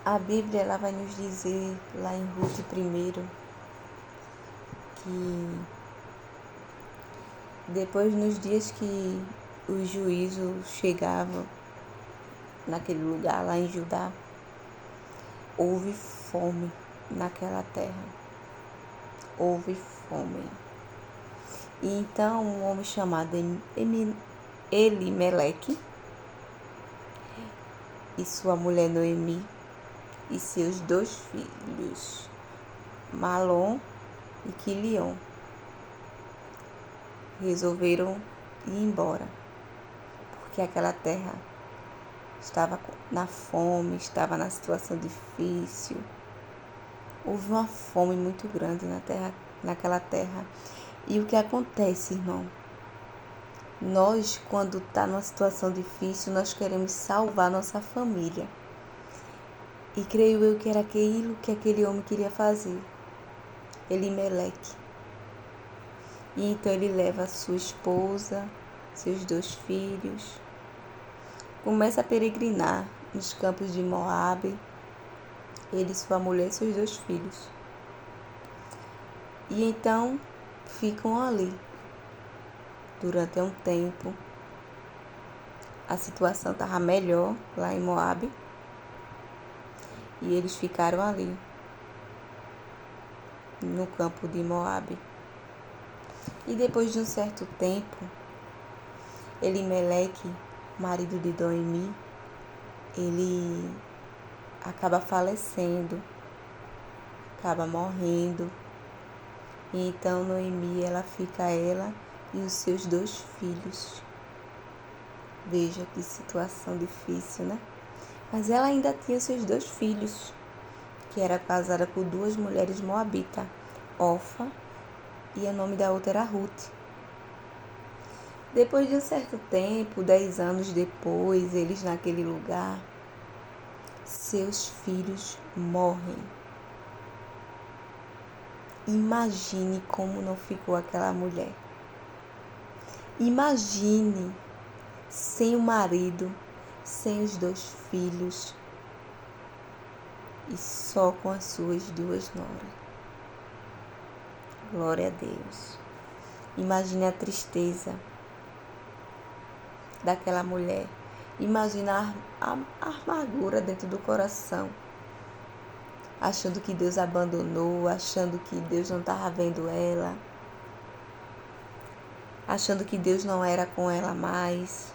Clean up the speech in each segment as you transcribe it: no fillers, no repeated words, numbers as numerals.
A Bíblia ela vai nos dizer lá em Ruth primeiro que depois nos dias que o juízo chegava naquele lugar lá em Judá, houve fome naquela terra. Houve fome. E então um homem chamado Elimeleque e sua mulher Noemi e seus 2 filhos, Malom e Quilion, resolveram ir embora, porque aquela terra estava na fome, estava na situação difícil. Houve uma fome muito grande naquela terra. E o que acontece, irmão? Nós, quando está numa situação difícil, nós queremos salvar nossa família. E creio eu que era aquilo que aquele homem queria fazer. Elimeleque. E então ele leva sua esposa, seus 2 filhos, começa a peregrinar nos campos de Moabe, ele, sua mulher e seus 2 filhos. E então ficam ali durante um tempo. A situação estava melhor lá em Moabe e eles ficaram ali no campo de Moabe. E depois de um certo tempo, Elimeleque, marido de Noemi, ele acaba falecendo, acaba morrendo. E então Noemi, ela e os seus 2 filhos. Veja que situação difícil, né? Mas ela ainda tinha seus 2 filhos, que era casada com 2 mulheres moabitas, Orfa e o nome da outra era Ruth. Depois de um certo tempo, 10 anos depois, eles naquele lugar, seus filhos morrem. Imagine como não ficou aquela mulher. Imagine sem o marido, sem os 2 filhos e só com as suas 2 noras. Glória a Deus. Imagine a tristeza daquela mulher. Imagina a amargura dentro do coração, achando que Deus abandonou, achando que Deus não estava vendo ela, achando que Deus não era com ela mais.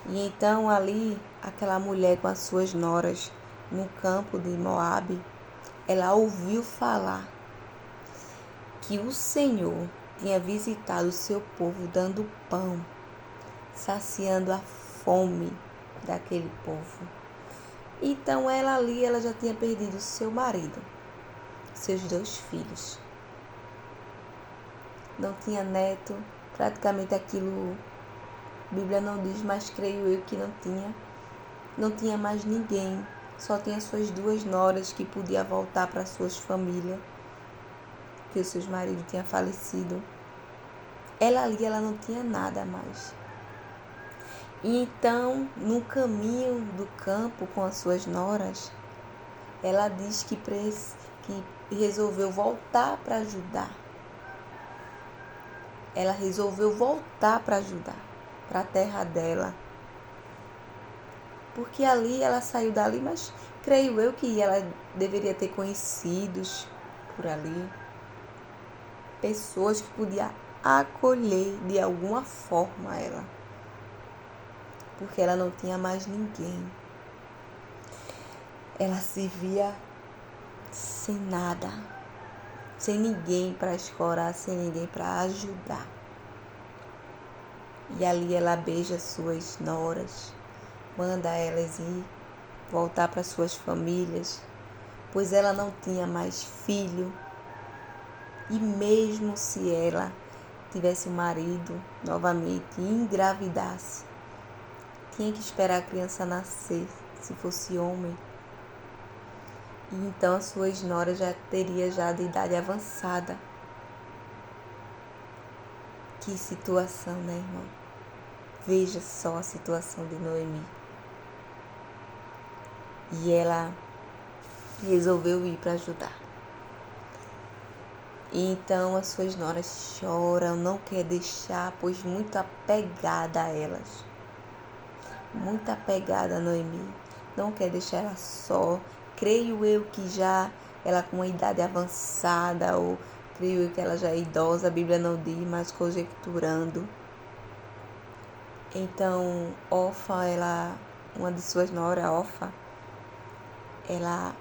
E então ali, aquela mulher com as suas noras no campo de Moabe, ela ouviu falar que o Senhor tinha visitado o seu povo dando pão, saciando a fome daquele povo. Então ela já tinha perdido seu marido, seus 2 filhos. Não tinha neto, praticamente aquilo, a Bíblia não diz, mas creio eu que não tinha mais ninguém, só tinha suas 2 noras que podia voltar para suas famílias, que os seus maridos tinham falecido. Ela não tinha nada mais. E então, no caminho do campo com as suas noras, ela diz que resolveu voltar para ajudar. Ela resolveu voltar para ajudar, para a terra dela. Porque ali ela saiu dali, mas creio eu que ela deveria ter conhecidos por ali, pessoas que podiam acolher de alguma forma ela, porque ela não tinha mais ninguém. Ela se via sem nada, sem ninguém para escorar, sem ninguém para ajudar. E ali ela beija suas noras, manda elas ir voltar para suas famílias, pois ela não tinha mais filho. E mesmo se ela tivesse um marido novamente e engravidasse, tinha que esperar a criança nascer, se fosse homem. E então as suas noras já teria de idade avançada. Que situação, né, irmão? Veja só a situação de Noemi. E ela resolveu ir para ajudar. E então as suas noras choram, não quer deixar, pois muito apegada a elas. Muito apegada a Noemi. Não quer deixar ela só. Creio eu que já ela com uma idade avançada, ou creio eu que ela já é idosa, a Bíblia não diz, mas conjecturando. Então, Orfa, uma de suas noras, Orfa, ela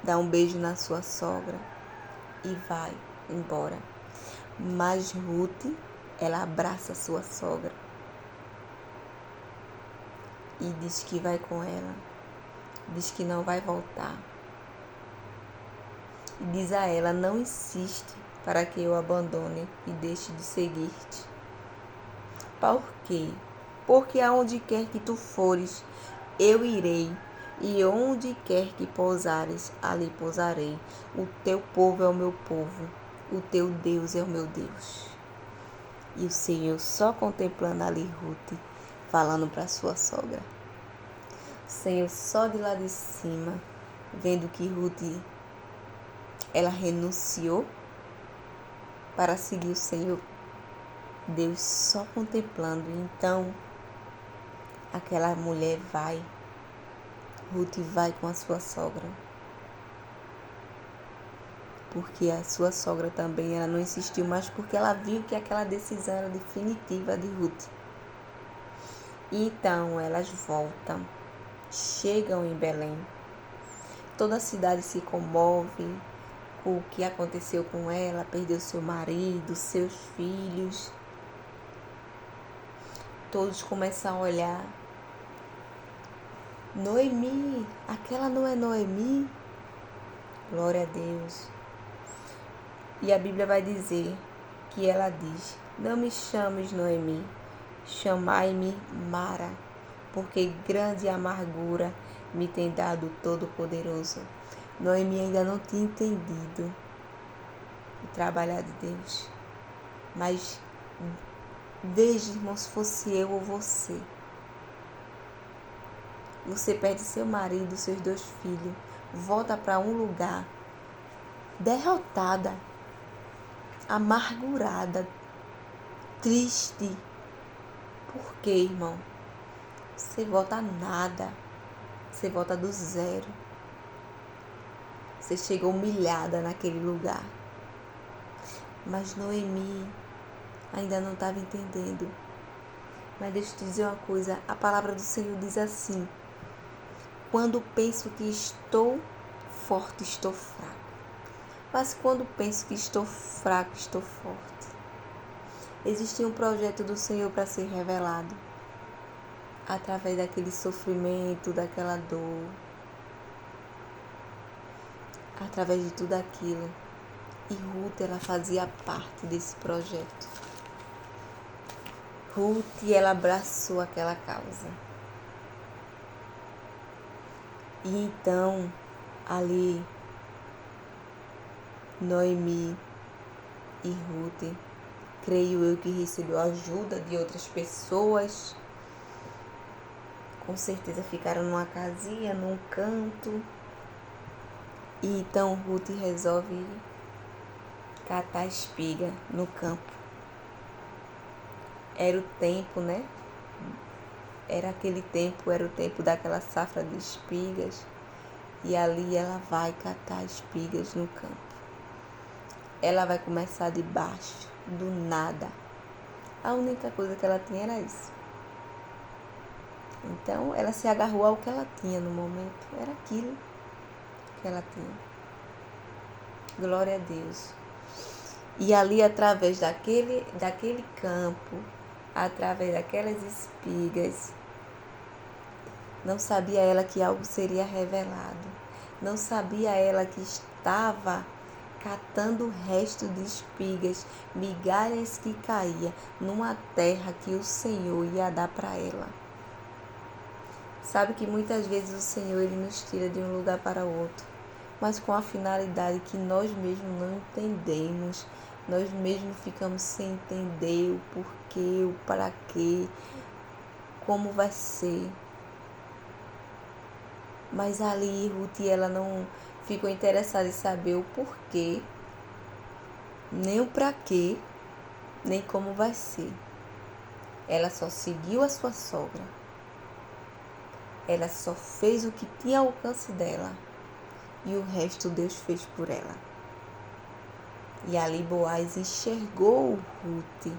dá um beijo na sua sogra e vai embora. Mas Ruth, ela abraça a sua sogra e diz que vai com ela, diz que não vai voltar. E diz a ela: não insiste para que eu abandone e deixe de seguir-te. Por quê? Porque aonde quer que tu fores, eu irei, e onde quer que pousares, ali pousarei. O teu povo é o meu povo, o teu Deus é o meu Deus. E o Senhor só contemplando ali Ruth, falando para sua sogra. O Senhor só de lá de cima, vendo que Ruth, ela renunciou para seguir o Senhor. Deus só contemplando. Então, aquela mulher vai, Ruth vai com a sua sogra. Porque a sua sogra também, ela não insistiu mais, porque ela viu que aquela decisão era definitiva de Ruth. E então, elas voltam, chegam em Belém. Toda a cidade se comove com o que aconteceu com ela, perdeu seu marido, seus filhos. Todos começam a olhar. Noemi, aquela não é Noemi? Glória a Deus. E a Bíblia vai dizer que ela diz: não me chames Noemi, chamai-me Mara, porque grande amargura me tem dado o Todo-Poderoso. Noemi ainda não tinha entendido o trabalhar de Deus. Mas veja, irmão, se fosse eu ou você. Você perde seu marido, seus 2 filhos, volta para um lugar derrotada, amargurada, triste. Por quê, irmão? Você volta a nada, você volta do zero. Você chegou humilhada naquele lugar. Mas Noemi ainda não estava entendendo. Mas deixa eu te dizer uma coisa, a palavra do Senhor diz assim: quando penso que estou forte, estou fraco. Mas quando penso que estou fraco, estou forte. Existia um projeto do Senhor para ser revelado através daquele sofrimento, daquela dor, através de tudo aquilo. E Ruth, ela fazia parte desse projeto. Ruth, ela abraçou aquela causa. E então, ali, Noemi e Ruth, creio eu que recebeu ajuda de outras pessoas. Com certeza ficaram numa casinha, num canto. E então Ruth resolve catar espiga no campo. Era o tempo, né? Era o tempo daquela safra de espigas. E ali ela vai catar espigas no campo. Ela vai começar de baixo, do nada. A única coisa que ela tinha era isso. Então, ela se agarrou ao que ela tinha no momento. Era aquilo que ela tinha. Glória a Deus. E ali, através daquele campo, através daquelas espigas, não sabia ela que algo seria revelado. Não sabia ela que estava catando o resto de espigas, migalhas que caía numa terra que o Senhor ia dar para ela. Sabe que muitas vezes o Senhor, Ele nos tira de um lugar para outro, mas com a finalidade que nós mesmos não entendemos. Nós mesmos ficamos sem entender o porquê, o para quê, como vai ser. Mas ali Ruth, ela não ficou interessada em saber o porquê, nem o pra quê, nem como vai ser. Ela só seguiu a sua sogra. Ela só fez o que tinha ao alcance dela. E o resto Deus fez por ela. E ali Boaz enxergou Ruth.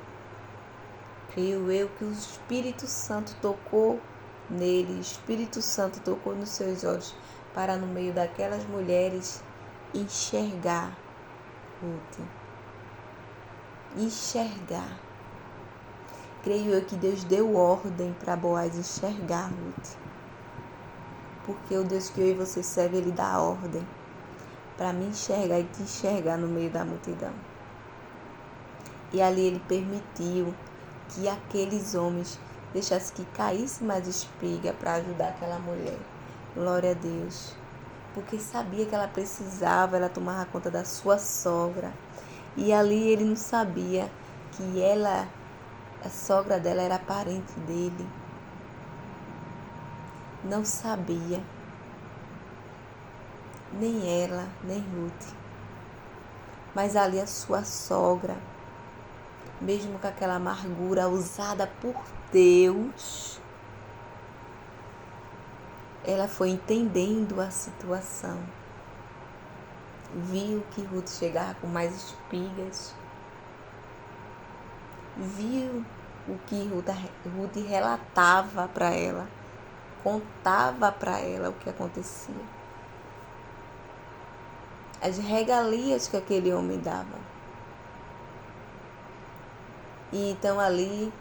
Creio eu que o Espírito Santo tocou nele, o Espírito Santo tocou nos seus olhos para no meio daquelas mulheres enxergar Ruth. Enxergar. Creio eu que Deus deu ordem para Boaz enxergar Ruth. Porque o Deus que eu e você serve, Ele dá ordem para me enxergar e te enxergar no meio da multidão. E ali Ele permitiu que aqueles homens deixassem que caísse mais espiga para ajudar aquela mulher. Glória a Deus. Porque sabia que ela precisava, ela tomava conta da sua sogra. E ali ele não sabia que ela, a sogra dela, era parente dele. Não sabia. Nem ela, nem Ruth. Mas ali a sua sogra, mesmo com aquela amargura usada por Deus, ela foi entendendo a situação. Viu que Ruth chegava com mais espigas. Viu o que Ruth relatava para ela. Contava para ela o que acontecia. As regalias que aquele homem dava. E então ali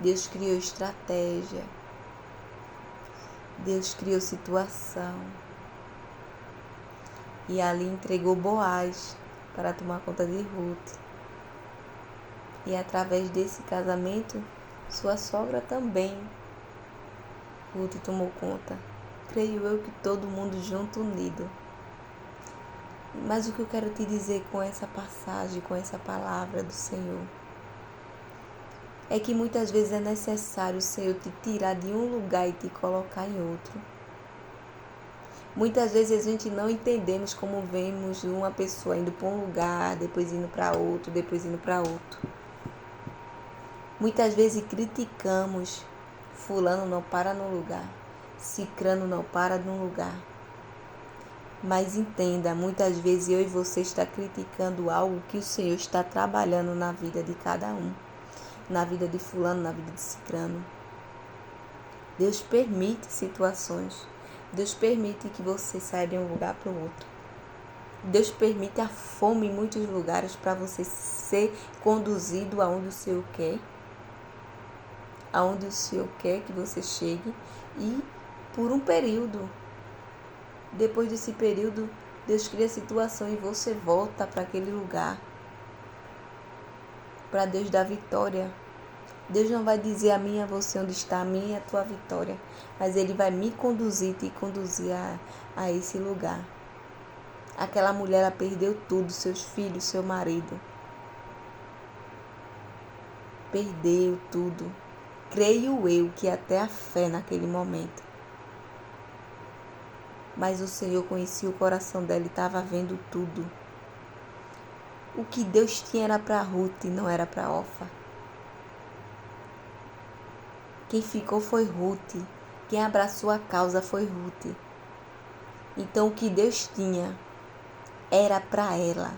Deus criou estratégia. Deus criou situação. E ali entregou Boaz para tomar conta de Ruth. E através desse casamento, sua sogra também. Ruth tomou conta. Creio eu que todo mundo junto, unido. Mas o que eu quero te dizer com essa passagem, com essa palavra do Senhor, é que muitas vezes é necessário o Senhor te tirar de um lugar e te colocar em outro. Muitas vezes a gente não entendemos como vemos uma pessoa indo para um lugar, depois indo para outro, depois indo para outro. Muitas vezes criticamos, fulano não para no lugar, cicrano não para no lugar. Mas entenda, muitas vezes eu e você está criticando algo que o Senhor está trabalhando na vida de cada um. Na vida de fulano, na vida de cicrano. Deus permite situações. Deus permite que você saia de um lugar para o outro. Deus permite a fome em muitos lugares para você ser conduzido aonde o Senhor quer. Aonde o Senhor quer que você chegue. E por um período. Depois desse período, Deus cria a situação e você volta para aquele lugar. Para Deus dar vitória. Deus não vai dizer a mim e a você onde está a minha e a tua vitória. Mas Ele vai me conduzir, te conduzir a esse lugar. Aquela mulher, ela perdeu tudo, seus filhos, seu marido. Perdeu tudo. Creio eu que até a fé naquele momento. Mas o Senhor conhecia o coração dela e estava vendo tudo. O que Deus tinha era para Ruth, não era para Orfa. Quem ficou foi Ruth. Quem abraçou a causa foi Ruth. Então o que Deus tinha era para ela.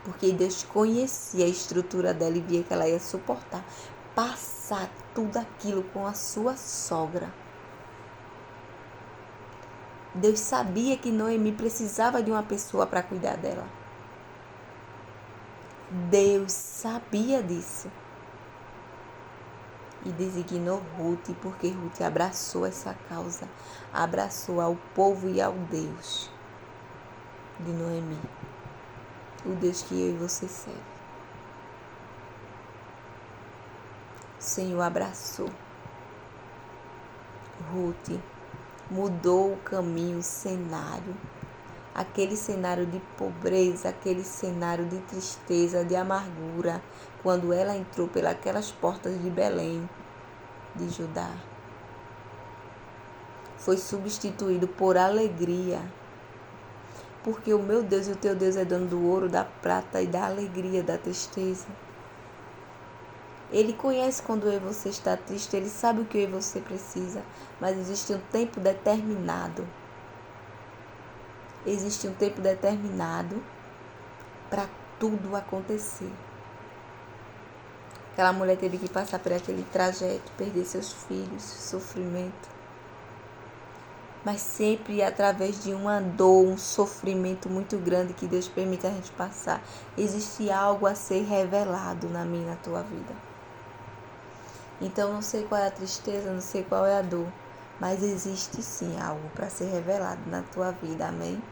Porque Deus conhecia a estrutura dela e via que ela ia suportar. Passar tudo aquilo com a sua sogra. Deus sabia que Noemi precisava de uma pessoa para cuidar dela. Deus sabia disso. E designou Ruth, porque Ruth abraçou essa causa. Abraçou ao povo e ao Deus de Noemi. O Deus que eu e você serve. O Senhor abraçou Ruth. Mudou o caminho, o cenário. Aquele cenário de pobreza, aquele cenário de tristeza, de amargura, quando ela entrou pelas portas de Belém, de Judá. foi substituído por alegria. Porque o meu Deus e o teu Deus é dono do ouro, da prata e da alegria, da tristeza. Ele conhece quando eu e você está triste, ele sabe o que eu e você precisa, mas existe um tempo determinado. Existe um tempo determinado para tudo acontecer. Aquela mulher teve que passar por aquele trajeto, perder seus filhos, sofrimento. Mas sempre através de uma dor, um sofrimento muito grande que Deus permite a gente passar. Existe algo a ser revelado na minha e na tua vida. Então não sei qual é a tristeza, não sei qual é a dor, mas existe sim algo para ser revelado na tua vida, amém?